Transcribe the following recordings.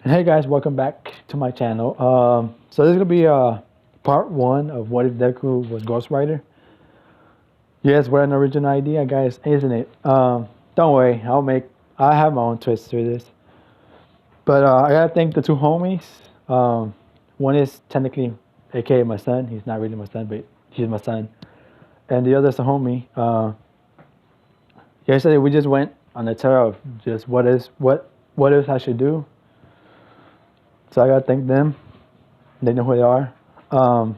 Hey guys, welcome back to my channel. So this is gonna be part one of what if Deku was Ghostwriter. Yes, what an original idea, guys, isn't it? Don't worry, I have my own twist to this. But I gotta thank the two homies. One is technically, aka my son. He's not really my son, but he's my son. And the other's a homie. Yesterday we just went on a tour of just what else I should do. So I gotta thank them. They know who they are. Um,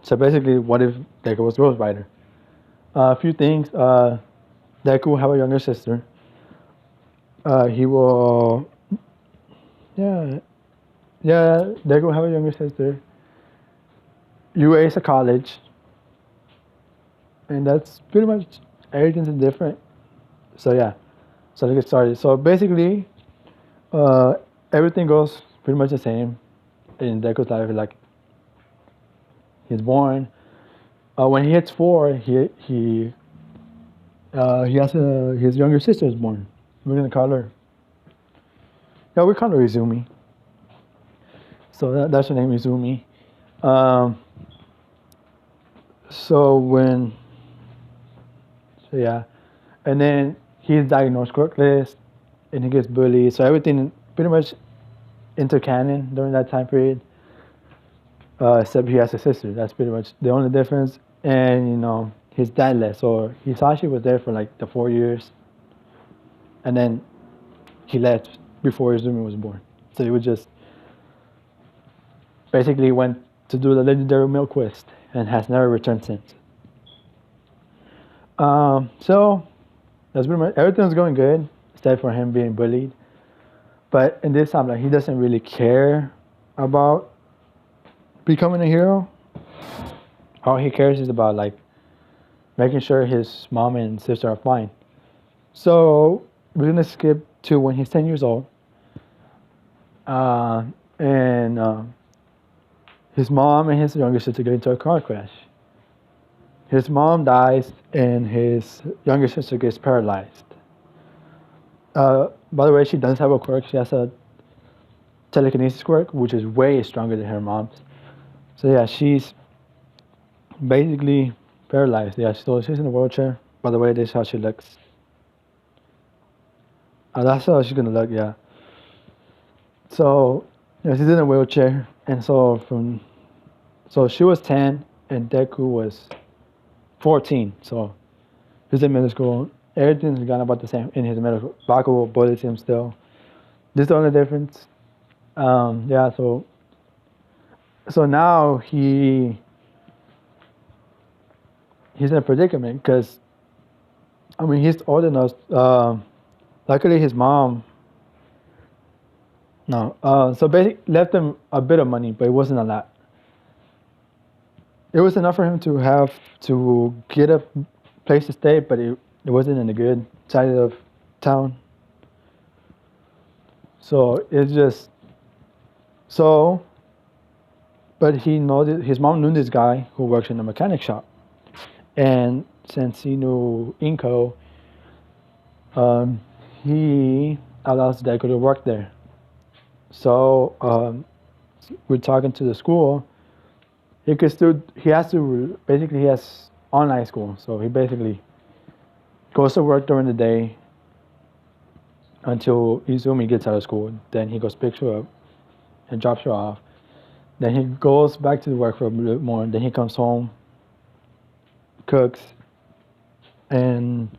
So basically, what if Deku was Ghostwriter? A few things. Deku will have a younger sister. He will, yeah, yeah. Deku will have a younger sister. UA is a college, and that's pretty much everything's different. So yeah, so let's get started. So basically, uh, everything goes pretty much the same in Deku's life. Like he's born. When he hits 4, he has his younger sister is born. We're gonna call her. Yeah, we call her Izumi. So that's her name, Izumi. Um, so when, so yeah, and then he's diagnosed quirkless, and he gets bullied. So everything pretty much into canon during that time period, except he has a sister. That's pretty much the only difference. And his dad left, so Hisashi was there for like the 4 years, and then he left before Izumi was born. So he was just basically went to do the legendary milk quest and has never returned since. So that's pretty much everything's going good, except for him being bullied. But in this time, like he doesn't really care about becoming a hero. All he cares is about like making sure his mom and sister are fine. So we're gonna skip to when he's 10 years old, uh, and his mom and his younger sister get into a car crash. His mom dies, and his younger sister gets paralyzed. By the way, she does have a quirk. She has a telekinesis quirk, which is way stronger than her mom's. So yeah, she's basically paralyzed. Yeah, so she's in a wheelchair. By the way, this is how she looks. That's how she's gonna look. Yeah. So yeah, she's in a wheelchair, and so she was 10, and Deku was 14. So he's in middle school. Everything's gone about the same in his middle school. Bakugo bullies him still. This is the only difference. Yeah. So now he's in a predicament because I mean he's old enough. Luckily, his mom. No. So basically, left him a bit of money, but it wasn't a lot. It was enough for him to have to get a place to stay, but it wasn't in a good side of town. So it's just so. But he knows his mom knew this guy who works in a mechanic shop, and since he knew Inko, um, he allows Deku to work there. So we're talking to the school. He has to basically he has online school, so he basically goes to work during the day until Izumi gets out of school. Then he goes picks her up and drops her off. Then he goes back to work for a bit more. Then he comes home, cooks, and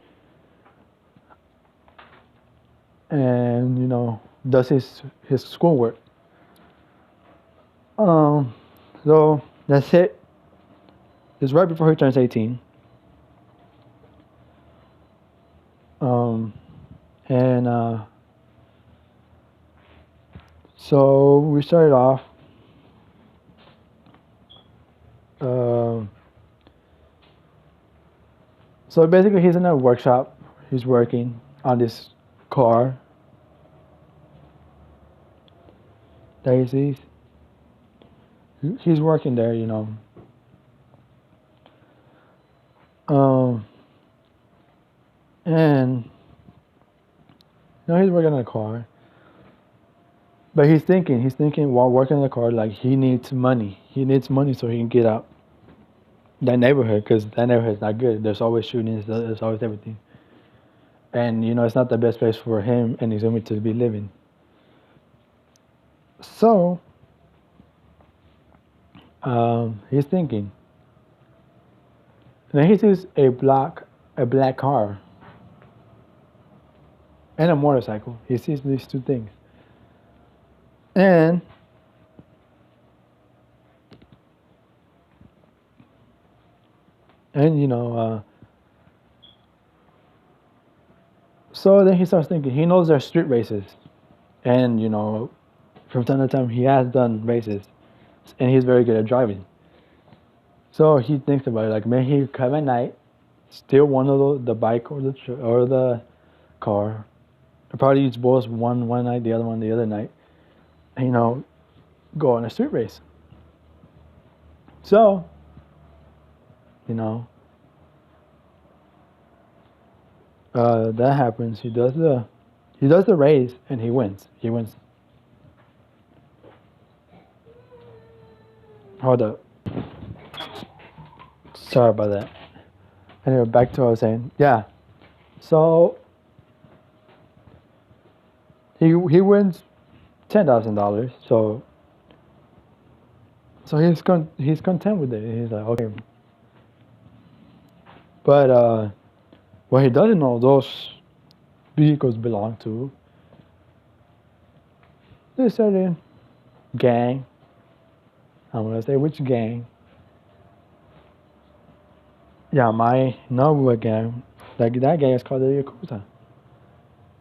does his schoolwork. Um, so that's it. It's right before he turns 18. Um, and so we started off. So basically, he's in a workshop. He's working on this car that he sees. He's working there, and he's working on a car. But he's thinking while working in the car, like he needs money. He needs money so he can get out that neighborhood because that neighborhood's not good. There's always shootings. There's always everything. And it's not the best place for him and Izumi to be living. So he's thinking. And then he sees a black car and a motorcycle. He sees these two things. And and so then he starts thinking. He knows there's street races, and from time to time he has done races, and he's very good at driving. So he thinks about it like, man, he come at night, steal one of the bike or the car, probably use both one night, the other one the other night, and, go on a street race. So, that happens. He does the race and he wins. He wins. Hold up. Sorry about that. Anyway, back to what I was saying. Yeah. So he wins $10,000. So he's content with it. He's like, okay. But what he doesn't know, those vehicles belong to this certain gang. I'm gonna say which gang. Yeah, my Nobuo gang. That gang is called the Yakuza.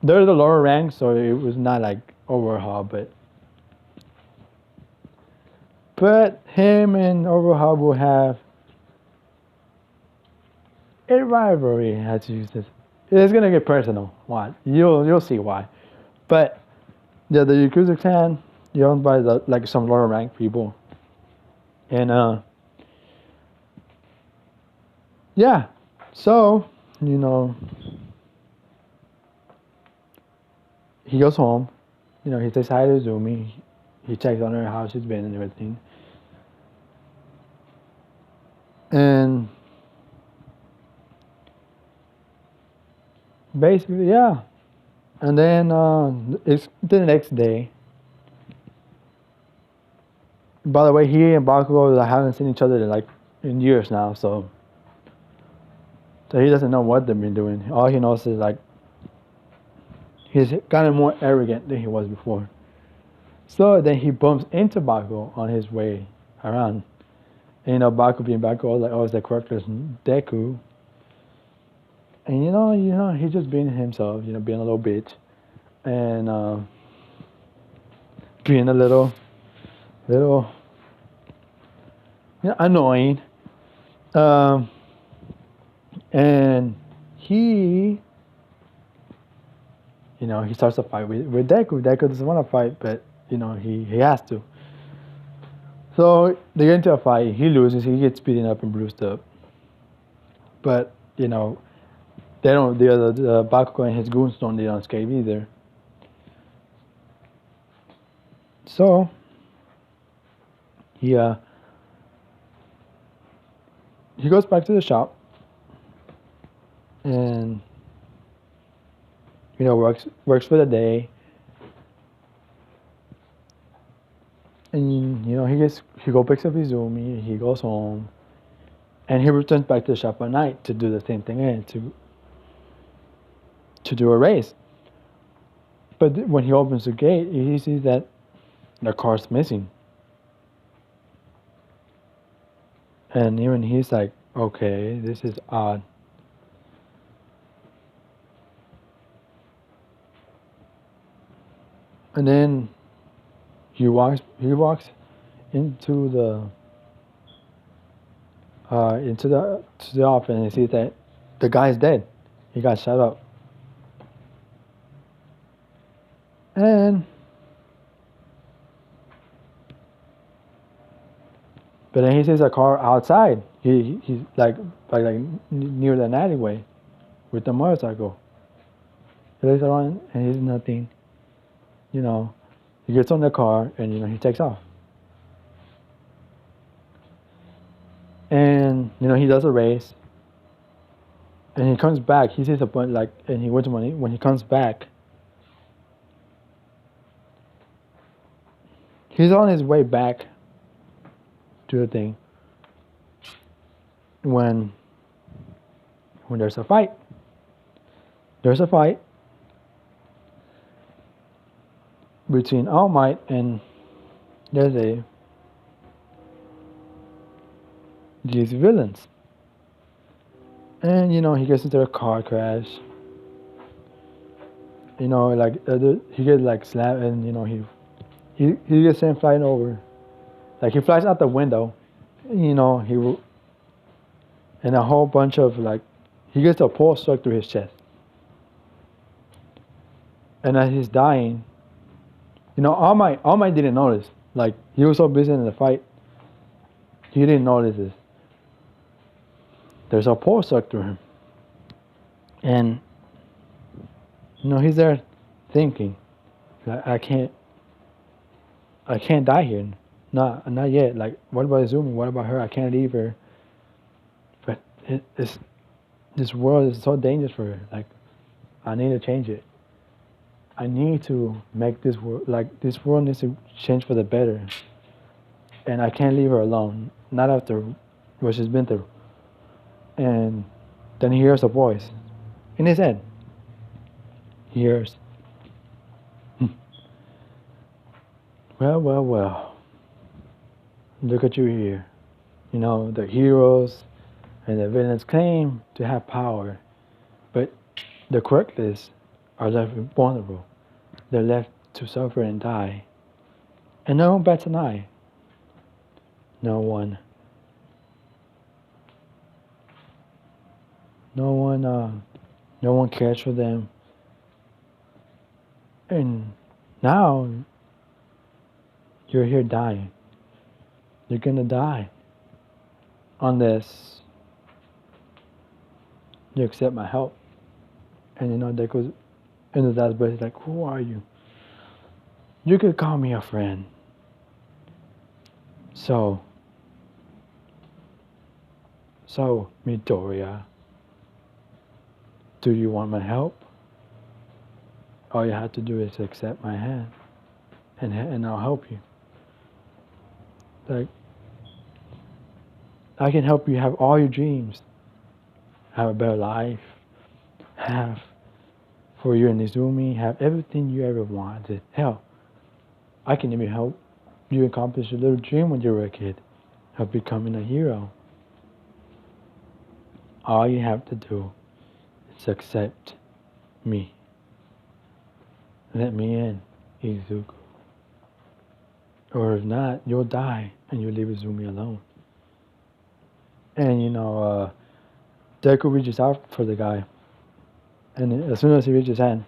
They're the lower rank, so it was not like overhaul, but him and overhaul will have a rivalry. I had to use this. It's gonna get personal. Why? You'll see why. But yeah, the Yakuza clan, owned by some lower rank people, and yeah. So he goes home. He says hi to Izumi. He checks on her, how she's been and everything. And basically, yeah. And then it's the next day. By the way, he and Bakugo haven't seen each other in years now, so he doesn't know what they've been doing. All he knows is he's kind of more arrogant than he was before. So then he bumps into Bakugo on his way around. And Bakugo being Bakugo, it's the character's Deku. And he's just being himself, being a little bitch. And being a little annoying. And he he starts a fight with Deku. Deku doesn't want to fight, but he has to. So they get into a fight. He loses. He gets beaten up and bruised up. But they don't. The Bakugo and his goons don't need unscathed either. So he goes back to the shop and works for the day. And he picks up Izumi. He goes home, and he returns back to the shop at night to do the same thing again, to do a race. But when he opens the gate, he sees that the car's missing. And even he's like, okay, this is odd. And then he walks into the office and he sees that the guy's dead. He got shot up. But then he sees a car outside. He's like near the alleyway with the motorcycle. He looks around and he's nothing. He gets on the car and he takes off. And he does a race. And he comes back. He sees a bunch and he wins money. When he comes back, he's on his way back to the thing when there's a fight. There's a fight between All Might and there's these villains. And he gets into a car crash. He gets slapped, and he gets sent flying over. He flies out the window. He and a whole bunch of he gets a pole stuck through his chest. And as he's dying, All Might didn't notice. He was so busy in the fight, he didn't notice this. There's a pole stuck through him. And he's there thinking, I can't die here. Not yet. What about Izumi? What about her? I can't leave her. But this world is so dangerous for her. I need to change it. I need to make this world, this world needs to change for the better. And I can't leave her alone. Not after what she's been through. And then he hears a voice in his head. He hears, well. Look at you here. The heroes and the villains claim to have power, but the quirkless are left vulnerable. They're left to suffer and die. And no one bats an eye. No one cares for them. And now you're here dying. You're gonna die unless you accept my help. And Deku's in the last breath, he's who are you? You could call me a friend. So Midoriya, do you want my help? All you have to do is accept my hand, and I'll help you. I can help you have all your dreams, have a better life, have for you and Izumi, have everything you ever wanted. Hell, I can even help you accomplish your little dream when you were a kid, of becoming a hero. All you have to do is accept me. Let me in, Izuku. Or if not, you'll die and you'll leave Izumi alone. And Deku reaches out for the guy. And as soon as he reaches his hand,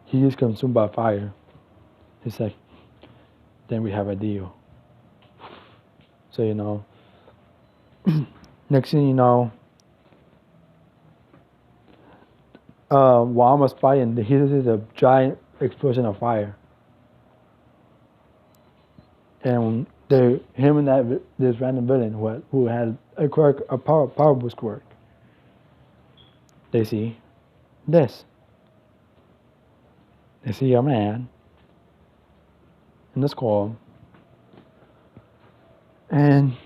he is consumed by fire. It's then we have a deal. So, next thing you know, Wama's fighting, he sees a giant explosion of fire. And him and this random villain who had a power boost quirk, they see this. They see a man in the skull, and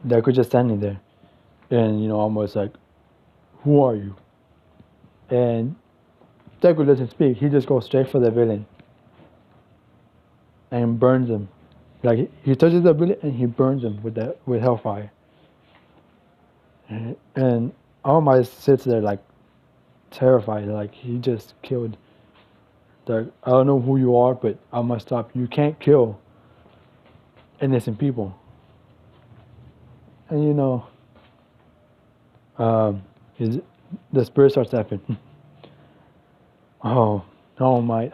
Deku just standing there, and almost who are you? And Deku doesn't speak. He just goes straight for the villain and burns him. He touches the villain and he burns him with hellfire. And All Might sits there terrified, he just killed. I don't know who you are, but I must stop. You can't kill innocent people. And the spirit starts laughing. Oh, All Might.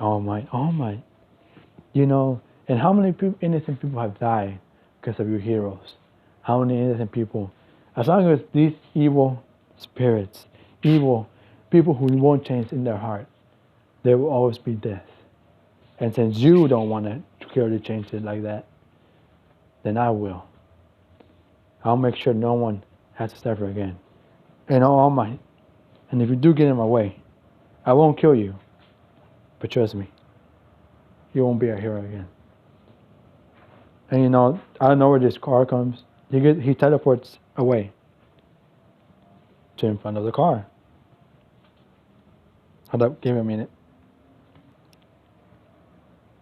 And how many innocent people have died because of your heroes? How many innocent people? As long as these evil spirits, evil, people who won't change in their heart. There will always be death. And since you don't want to clearly change it like that, then I will. I'll make sure no one has to suffer again. And all my, and if you do get in my way, I won't kill you. But trust me, you won't be a hero again. And I don't know where this car comes. He teleports away to in front of the car. Hold up, give me a minute.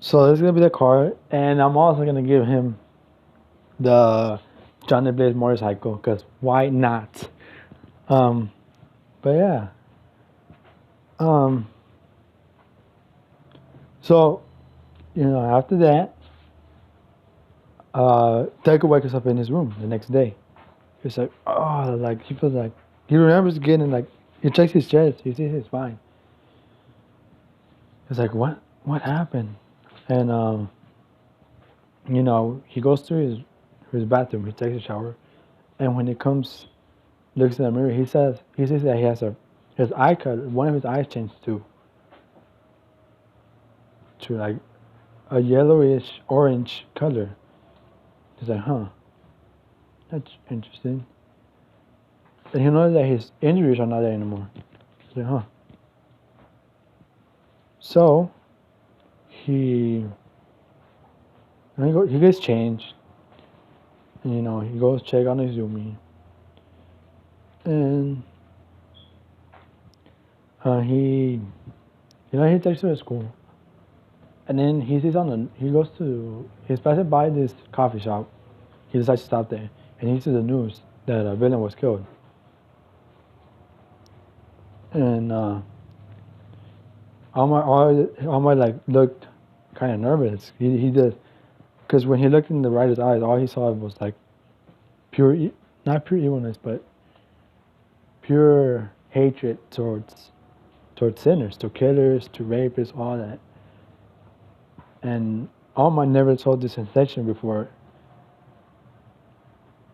So this is gonna be the car, and I'm also gonna give him the Johnny Blaze motorcycle, because why not? But yeah. So, after that, Deku wakes up in his room the next day. He's like, oh, like he feels like he remembers again, and like he checks his chest, he sees he's fine. He's like, what happened? And he goes to his bathroom, he takes a shower, and when he comes, looks in the mirror, he sees that he has his eye color, one of his eyes changed to like a yellowish orange color. He's like, huh, that's interesting. And he knows that his injuries are not there anymore. He's like, huh. So he gets changed, and he goes check on Izumi, and he takes her to school, and then he's passing by this coffee shop. He decides to stop there, and he sees the news that a villain was killed, and Alma like looked kind of nervous. He did, because when he looked in the writer's eyes, all he saw was like not pure evilness, but pure hatred towards sinners, to killers, to rapists, all that. And Alma never saw this sensation before,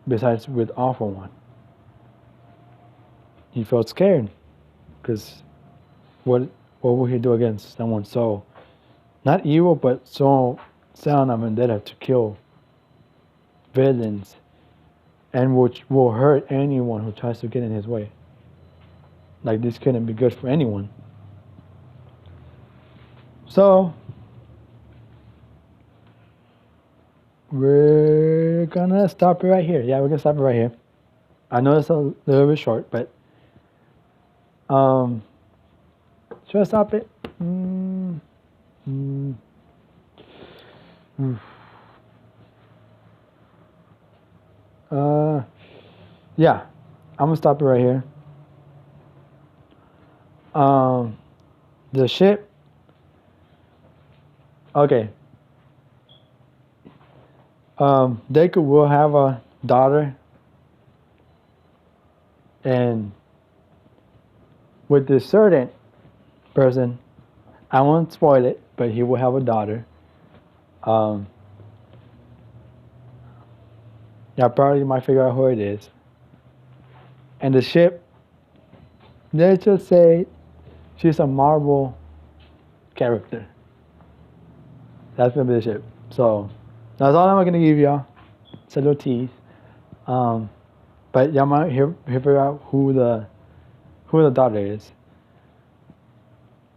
besides with Awful One. He felt scared, because what would he do against someone so, not evil, but so sound of vendetta to kill villains, and which will hurt anyone who tries to get in his way. Like, this couldn't be good for anyone. So we're gonna stop it right here. Yeah, we're gonna stop it right here. I know it's a little bit short, but should I stop it? Yeah, I'm gonna stop it right here. The ship. Okay. Deku will have a daughter, and with this certain person, I won't spoil it, but he will have a daughter. Y'all probably might figure out who it is. And the ship, let's just say she's a Marvel character. That's gonna be the ship. So that's all I'm gonna give y'all. It's a little tease. But y'all might figure out who the daughter is.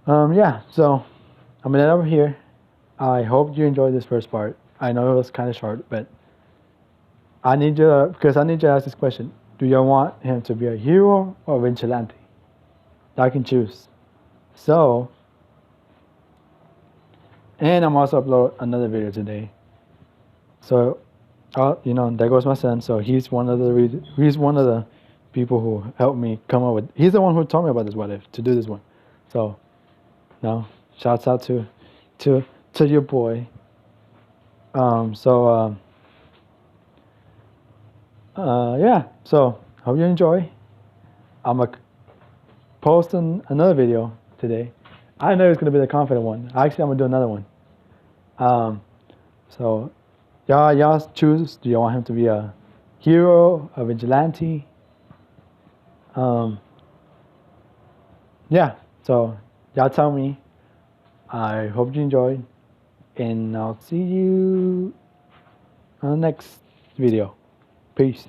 Yeah, so I'm gonna end over here. I hope you enjoyed this first part. I know it was kind of short, but I need you to ask this question. Do you want him to be a hero or vigilante? I can choose. So, and I'm also upload another video today. So, there goes my son. So he's one of the people who helped me come up with. He's the one who told me about this what if to do this one. So, shouts out to your boy. Yeah. So hope you enjoy. I'm gonna post another video today. I know it's gonna be the confident one. Actually, I'm gonna do another one. So y'all choose. Do you want him to be a hero, a vigilante? Um, yeah, so y'all tell me. I hope you enjoyed, and I'll see you on the next video. Peace.